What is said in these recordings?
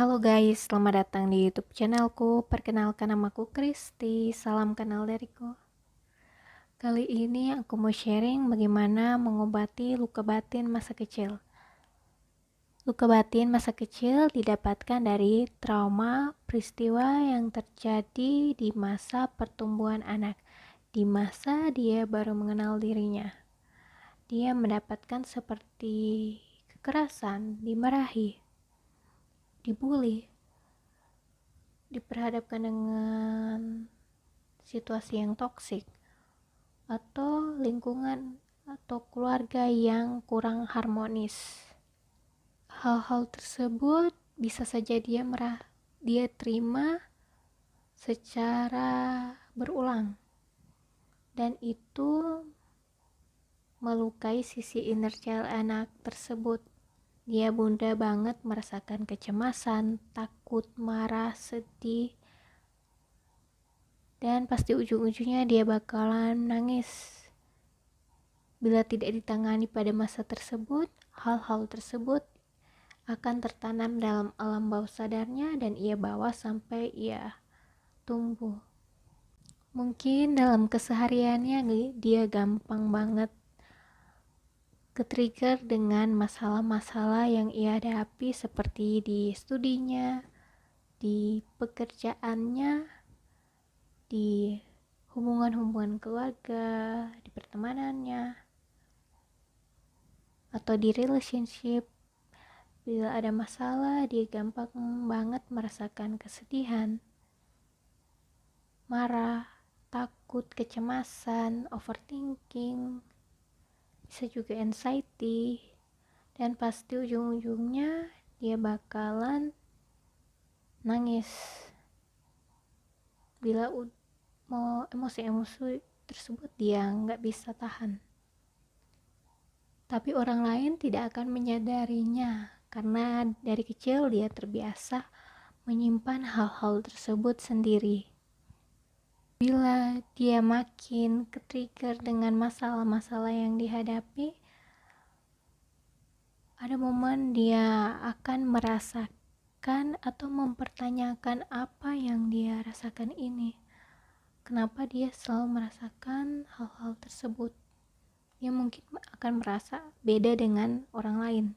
Halo guys, selamat datang di YouTube channelku. Perkenalkan namaku Kristi, salam kenal dariku. Kali ini aku mau sharing bagaimana mengobati luka batin masa kecil. Luka batin masa kecil didapatkan dari trauma peristiwa yang terjadi di masa pertumbuhan anak, di masa dia baru mengenal dirinya. Dia mendapatkan seperti kekerasan, dimarahi, dibully, diperhadapkan dengan situasi yang toksik atau lingkungan atau keluarga yang kurang harmonis. Hal-hal tersebut bisa saja dia terima secara berulang, dan itu melukai sisi inner child anak tersebut. Dia bunda banget merasakan kecemasan, takut, marah, sedih, dan pasti ujung-ujungnya dia bakalan nangis. Bila tidak ditangani pada masa tersebut, hal-hal tersebut akan tertanam dalam alam bawah sadarnya dan ia bawa sampai ia tumbuh. Mungkin dalam kesehariannya dia gampang banget ke-trigger dengan masalah-masalah yang ia hadapi seperti di studinya, di pekerjaannya, di hubungan-hubungan keluarga, di pertemanannya, atau di relationship. Bila ada masalah, dia gampang banget merasakan kesedihan, marah, takut, kecemasan, overthinking, bisa juga anxiety, dan pasti ujung-ujungnya dia bakalan nangis bila mau emosi-emosi tersebut dia nggak bisa tahan. Tapi orang lain tidak akan menyadarinya karena dari kecil dia terbiasa menyimpan hal-hal tersebut sendiri. Bila dia makin ke-trigger dengan masalah-masalah yang dihadapi, ada momen dia akan merasakan atau mempertanyakan apa yang dia rasakan ini. Kenapa dia selalu merasakan hal-hal tersebut? Dia mungkin akan merasa beda dengan orang lain.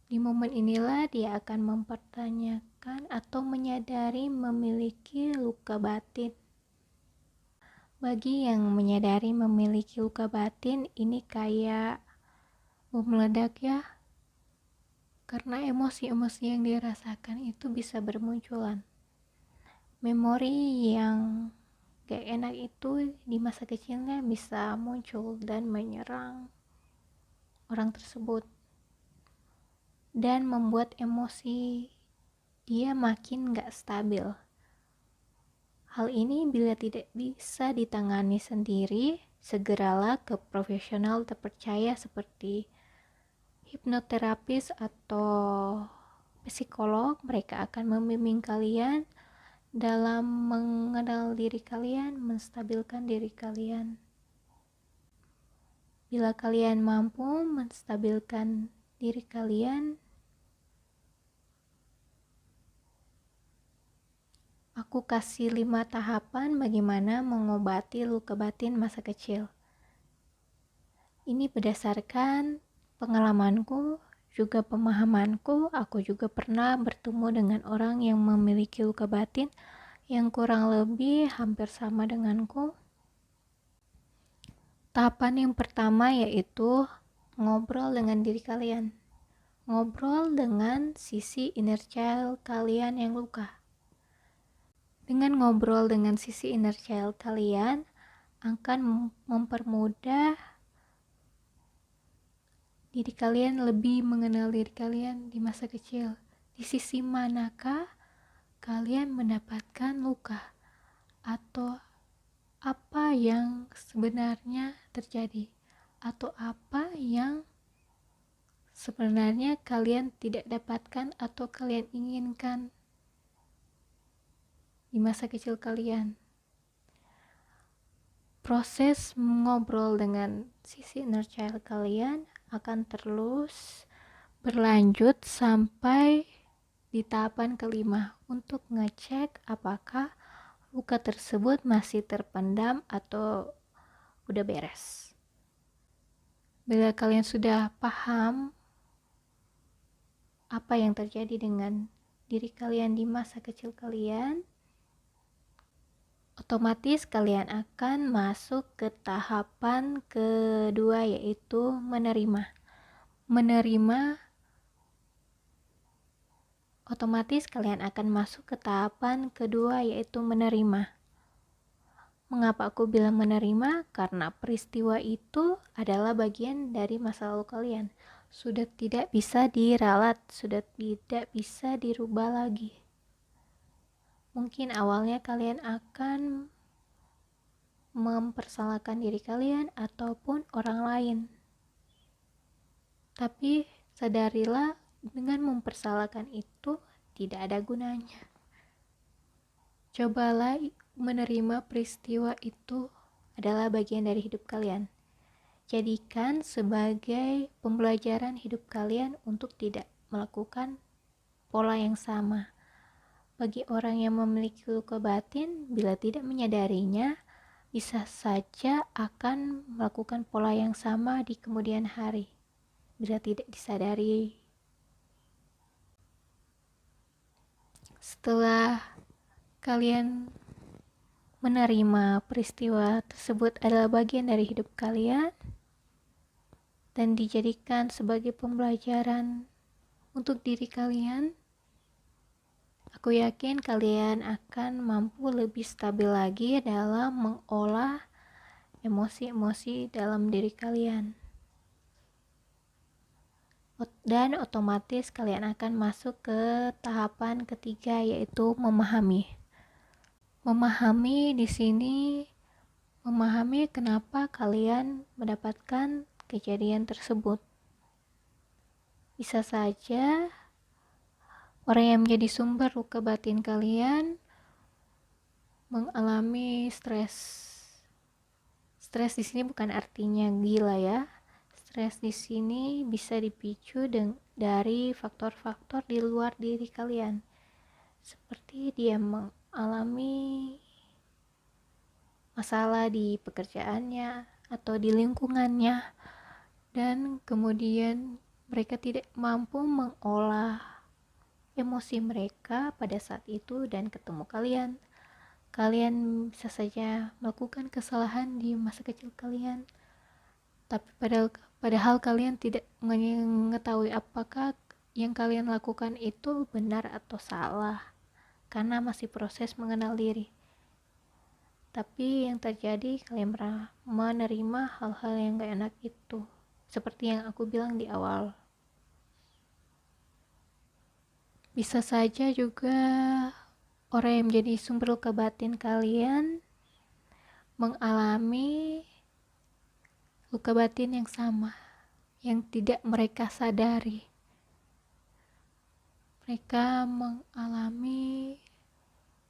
Di momen inilah dia akan mempertanyakan atau menyadari memiliki luka batin. Bagi yang menyadari memiliki luka batin, ini kayak bom meledak ya. Karena emosi-emosi yang dirasakan itu bisa bermunculan. Memori yang gak enak itu di masa kecilnya bisa muncul dan menyerang orang tersebut dan membuat emosi dia makin gak stabil. Hal ini bila tidak bisa ditangani sendiri, segeralah ke profesional terpercaya seperti hipnoterapis atau psikolog. Mereka akan membimbing kalian dalam mengenal diri kalian, menstabilkan diri kalian. Bila kalian mampu menstabilkan diri kalian, aku kasih 5 tahapan bagaimana mengobati luka batin masa kecil. Ini berdasarkan pengalamanku, juga pemahamanku. Aku juga pernah bertemu dengan orang yang memiliki luka batin yang kurang lebih hampir sama denganku. Tahapan yang pertama yaitu ngobrol dengan diri kalian. Ngobrol dengan sisi inner child kalian yang luka. Dengan ngobrol dengan sisi inner child kalian akan mempermudah diri kalian lebih mengenal diri kalian di masa kecil. Di sisi manakah kalian mendapatkan luka atau apa yang sebenarnya terjadi atau apa yang sebenarnya kalian tidak dapatkan atau kalian inginkan di masa kecil kalian. Proses mengobrol dengan sisi inner child kalian akan terus Berlanjut sampai di tahapan kelima untuk ngecek apakah luka tersebut masih terpendam atau udah beres. Bila kalian sudah paham apa yang terjadi dengan diri kalian di masa kecil kalian, otomatis kalian akan masuk ke tahapan kedua, yaitu menerima. Otomatis kalian akan masuk ke tahapan kedua, yaitu menerima. Mengapa aku bilang menerima? Karena peristiwa itu adalah bagian dari masa lalu kalian. Sudah tidak bisa diralat, sudah tidak bisa dirubah lagi. Mungkin awalnya kalian akan mempersalahkan diri kalian ataupun orang lain. Tapi sadarilah, dengan mempersalahkan itu tidak ada gunanya. Cobalah menerima peristiwa itu adalah bagian dari hidup kalian. Jadikan sebagai pembelajaran hidup kalian untuk tidak melakukan pola yang sama. Bagi orang yang memiliki luka batin, bila tidak menyadarinya, bisa saja akan melakukan pola yang sama di kemudian hari. Bila tidak disadari. Setelah kalian menerima peristiwa tersebut adalah bagian dari hidup kalian dan dijadikan sebagai pembelajaran untuk diri kalian, aku yakin kalian akan mampu lebih stabil lagi dalam mengolah emosi-emosi dalam diri kalian. Dan otomatis kalian akan masuk ke tahapan ketiga, yaitu memahami. Memahami di sini, memahami kenapa kalian mendapatkan kejadian tersebut. Bisa saja orang yang menjadi sumber luka batin kalian mengalami stres. Stres di sini bukan artinya gila ya. Stres di sini bisa dipicu dari faktor-faktor di luar diri kalian. Seperti dia mengalami masalah di pekerjaannya atau di lingkungannya, dan kemudian mereka tidak mampu mengolah emosi mereka pada saat itu dan ketemu kalian. Kalian bisa saja melakukan kesalahan di masa kecil kalian, tapi padahal kalian tidak mengetahui apakah yang kalian lakukan itu benar atau salah, karena masih proses mengenal diri. Tapi yang terjadi, kalian menerima hal-hal yang gak enak itu, seperti yang aku bilang di awal. Bisa saja juga orang yang menjadi sumber luka batin kalian mengalami luka batin yang sama, yang tidak mereka sadari. Mereka mengalami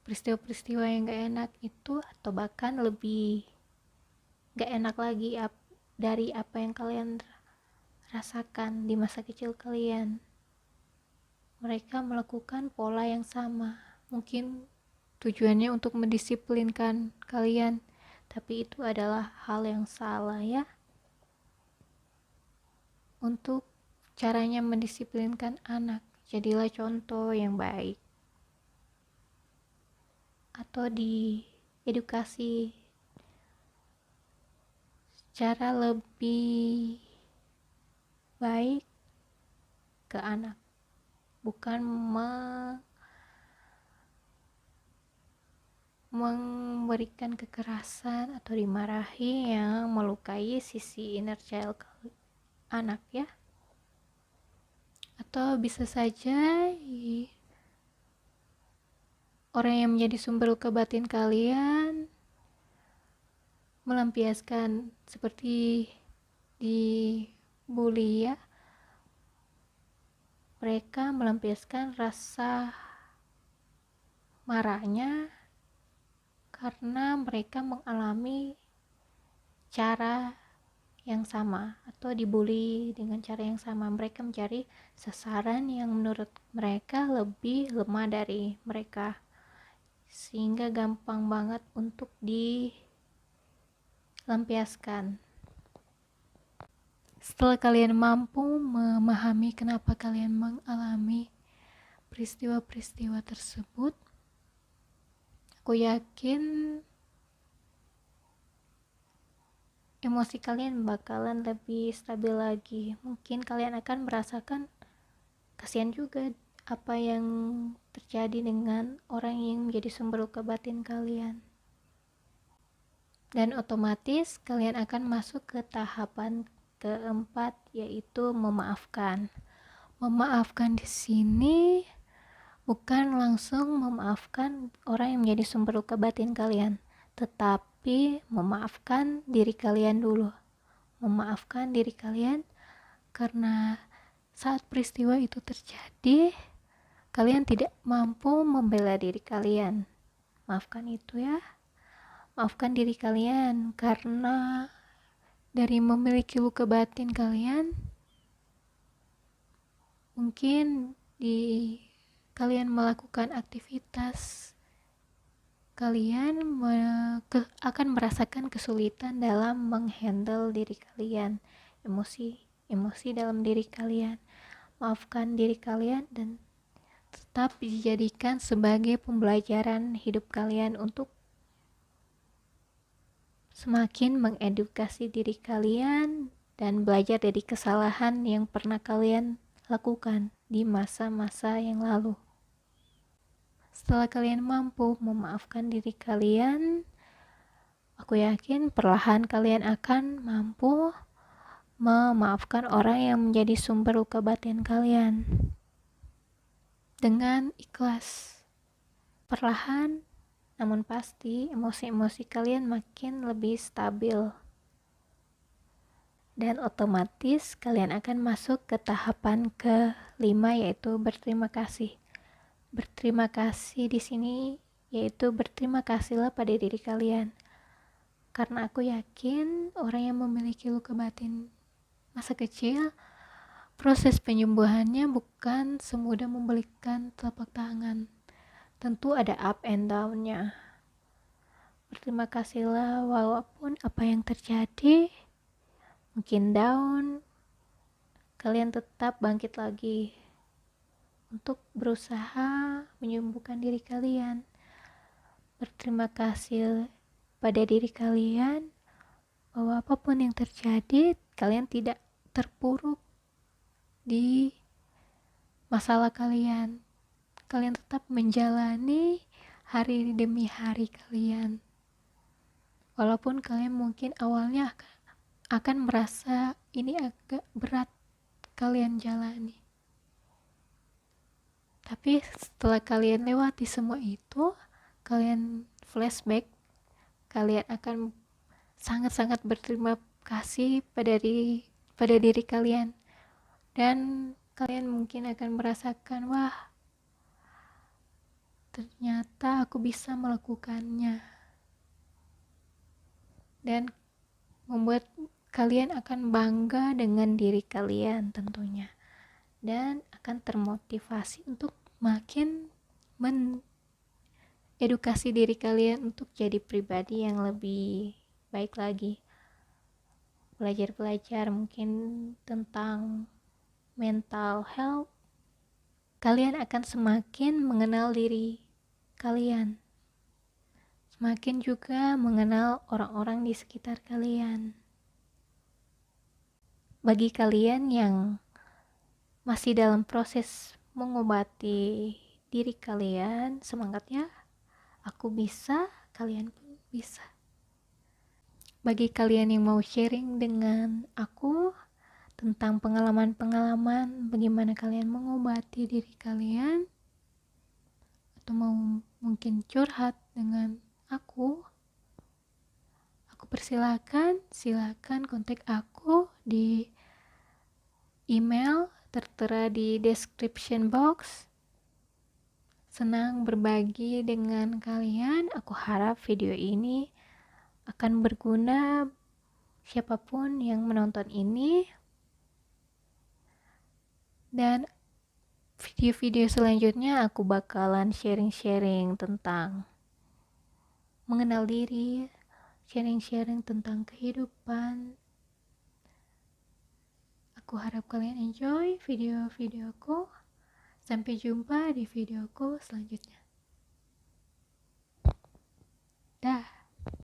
peristiwa-peristiwa yang gak enak itu, atau bahkan lebih gak enak lagi dari apa yang kalian rasakan di masa kecil kalian. Mereka melakukan pola yang sama, mungkin tujuannya untuk mendisiplinkan kalian, tapi itu adalah hal yang salah ya. Untuk caranya mendisiplinkan anak, jadilah contoh yang baik. Atau di edukasi secara lebih baik ke anak, bukan memberikan kekerasan atau dimarahi yang melukai sisi inner child anak ya. Atau bisa saja orang yang menjadi sumber luka batin kalian melampiaskan, seperti di bully ya, mereka melampiaskan rasa marahnya karena mereka mengalami cara yang sama atau dibully dengan cara yang sama. Mereka mencari sasaran yang menurut mereka lebih lemah dari mereka, sehingga gampang banget untuk dilampiaskan. Setelah kalian mampu memahami kenapa kalian mengalami peristiwa-peristiwa tersebut, aku yakin emosi kalian bakalan lebih stabil lagi. Mungkin kalian akan merasakan kasihan juga apa yang terjadi dengan orang yang menjadi sumber luka batin kalian. Dan otomatis kalian akan masuk ke tahapan keempat, yaitu memaafkan. Memaafkan di sini bukan langsung memaafkan orang yang menjadi sumber luka batin kalian, tetapi memaafkan diri kalian dulu. Memaafkan diri kalian karena saat peristiwa itu terjadi, kalian tidak mampu membela diri kalian. Maafkan itu ya. Maafkan diri kalian karena dari memiliki luka batin kalian, mungkin kalian melakukan aktivitas, kalian akan merasakan kesulitan dalam menghandle diri kalian, emosi dalam diri kalian. Maafkan diri kalian dan tetap dijadikan sebagai pembelajaran hidup kalian untuk semakin mengedukasi diri kalian dan belajar dari kesalahan yang pernah kalian lakukan di masa-masa yang lalu. Setelah kalian mampu memaafkan diri kalian, aku yakin perlahan kalian akan mampu memaafkan orang yang menjadi sumber luka batin kalian dengan ikhlas. Perlahan namun pasti emosi-emosi kalian makin lebih stabil, dan otomatis kalian akan masuk ke tahapan kelima, yaitu berterima kasih. Berterima kasih di sini yaitu berterima kasihlah pada diri kalian, karena aku yakin orang yang memiliki luka batin masa kecil, proses penyembuhannya bukan semudah membalikan telapak tangan. Tentu ada up and down-nya. Berterima kasihlah walaupun apa yang terjadi mungkin down, kalian tetap bangkit lagi untuk berusaha menyembuhkan diri kalian. Berterima kasih pada diri kalian bahwa apapun yang terjadi, kalian tidak terpuruk di masalah kalian. Kalian tetap menjalani hari demi hari kalian. Walaupun kalian mungkin awalnya akan merasa ini agak berat kalian jalani. Tapi setelah kalian lewati semua itu, kalian flashback, kalian akan sangat-sangat berterima kasih pada diri kalian. Dan kalian mungkin akan merasakan, wah, ternyata aku bisa melakukannya. Dan membuat kalian akan bangga dengan diri kalian tentunya. Dan akan termotivasi untuk makin edukasi diri kalian untuk jadi pribadi yang lebih baik lagi. Belajar mungkin tentang mental health. Kalian akan semakin mengenal diri kalian, semakin juga mengenal orang-orang di sekitar kalian. Bagi kalian yang masih dalam proses mengobati diri kalian, semangat ya. Aku bisa, kalian pun bisa. Bagi kalian yang mau sharing dengan aku tentang pengalaman-pengalaman bagaimana kalian mengobati diri kalian, atau mau mungkin curhat dengan aku silakan kontak aku di email tertera di description box. Senang berbagi dengan kalian. Aku harap video ini akan berguna siapapun yang menonton ini. Dan video-video selanjutnya aku bakalan sharing-sharing tentang mengenal diri, sharing-sharing tentang kehidupan. Aku harap kalian enjoy video-videoku. Sampai jumpa di videoku selanjutnya.